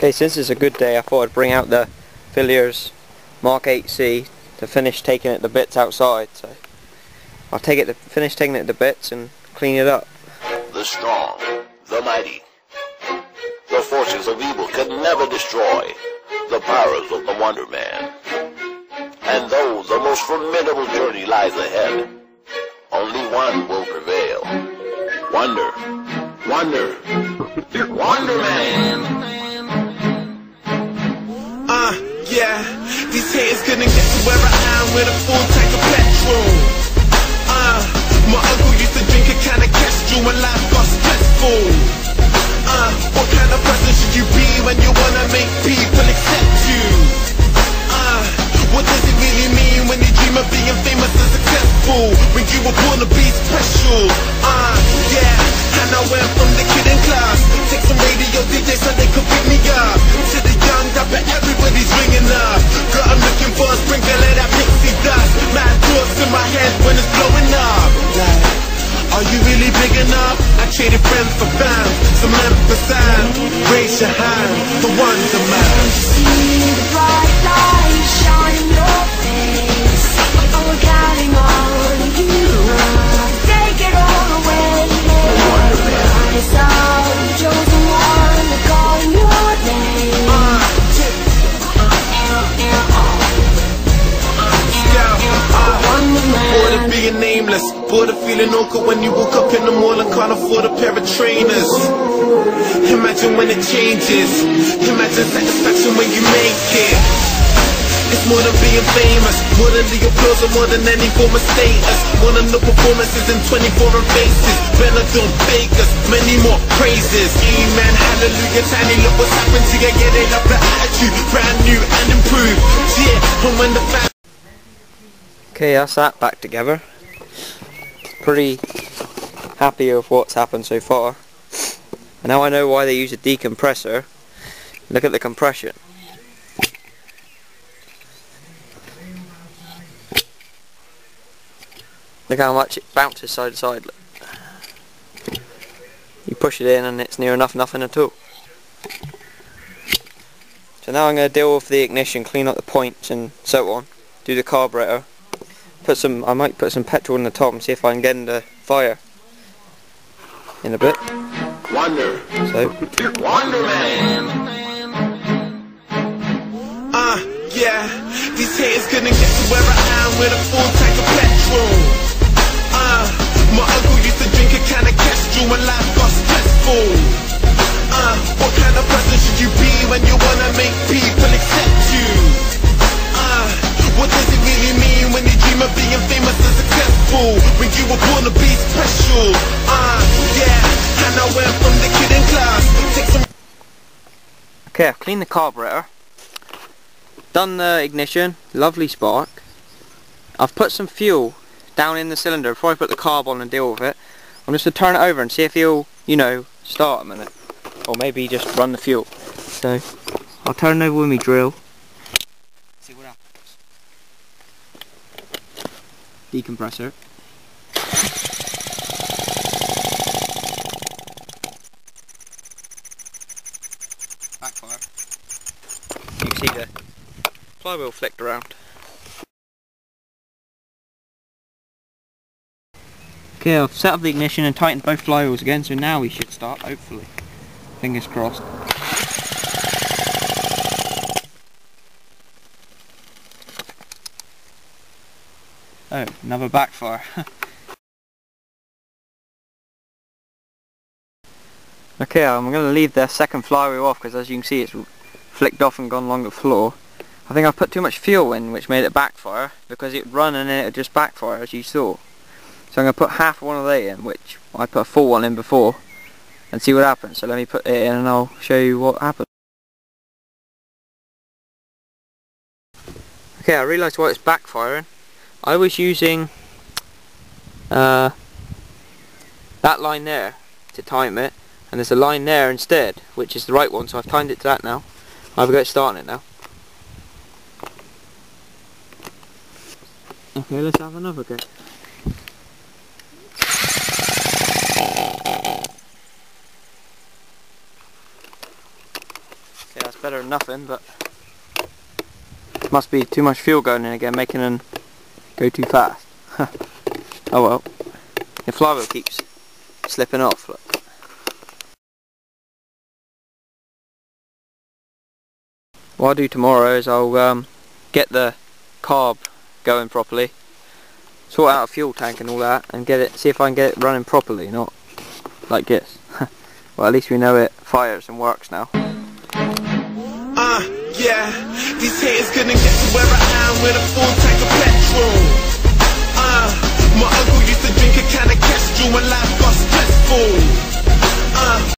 Okay, since it's a good day, I thought I'd bring out the VILLIER'S mk8c to finish taking it to bits outside. So I'll finish taking it to bits and clean it up. The strong, the mighty, the forces of evil can never destroy the powers of the Wonder Man. And though the most formidable journey lies ahead, only one will prevail. Wonder, Wonder, Wonder Man. Yeah, these haters couldn't get to where I am with a full tank of petrol. My uncle used to drink a can of Kestrel when life got stressful. What kind of person should you be when you wanna make people accept you? What does it really mean when you dream of being famous and successful? When you were born to be special? Yeah, and I went from the kid in class, take some radio DJs so they could pick me up, to the young rapper, everybody's ringing up. Girl, I'm looking for a sprinkle of that pixie dust. Mad thoughts in my head when it's blowing up. Like, are you really big enough? I traded friends for fans, some emphasis. Raise your hand, the Wonder Man. See the bright light shine in your face. I'm counting on you. Take it all away. The Wonder Man is out, the chosen one. They're calling your name. Bored of being nameless, bored of feeling awkward when you woke up in the morning and can't afford a pair of trainers. Imagine when it changes, imagine satisfaction when you make it. It's more than being famous, more than the applause or more than any form of status. More than the performances in 24 foreign faces. Benetton, Bakers, many more praises. Amen, hallelujah, tiny look what's happened to you. Yeah, they love the attitude, brand new and improved. Yeah, and when the Okay, that's that back together. Pretty happy with what's happened so far. And now I know why they use a decompressor. Look at the compression. Look how much it bounces side to side. Look. You push it in and it's near enough nothing at all. So now I'm going to deal with the ignition, clean up the points and so on. Do the carburetor. I might put some petrol in the top and see if I can get into fire in a bit. Wonder. So. Wonder Man. Yeah, these haters couldn't get to where I am with a full tank of petrol. My uncle used to drink a can of Kestrel when life got stressful. What kind of person should you be when you wanna make people accept you? What does it really mean when you dream of being famous and successful? When you were born to be special? Yeah, and I went from the kid in class, take some. Okay, I've cleaned the carburetor, done the ignition, lovely spark. I've put some fuel down in the cylinder before I put the carb on and deal with it. I'm just going to turn it over and see if he'll, you know, start a minute. Or maybe just run the fuel. So, I'll turn it over with my drill. See what happens. Decompressor. Backfire. You can see the flywheel flicked around. Okay, I've set up the ignition and tightened both flywheels again, so now we should start, hopefully. Fingers crossed. Oh, another backfire. Okay, I'm going to leave the second flywheel off because as you can see it's flicked off and gone along the floor. I think I put too much fuel in which made it backfire because it run and then it just backfire as you saw. So I'm going to put half one of they in, which I put a full one in before, and see what happens. So let me put it in and I'll show you what happens. Okay, I realised why it's backfiring. I was using that line there to time it, and there's a line there instead, which is the right one, so I've timed it to that now. I'll have a go at starting it now. Okay, let's have another go. Okay, that's better than nothing, but must be too much fuel going in again, making them go too fast. Oh well. The flywheel keeps slipping off. Look. What I'll do tomorrow is I'll get the carb going properly, sort out a fuel tank and all that, and see if I can get it running properly, not like this. Well, at least we know it fires and works now. Yeah, these haters couldn't get to where I am with a full tank of petrol. My uncle used to drink a can of Kestrel when life got stressful.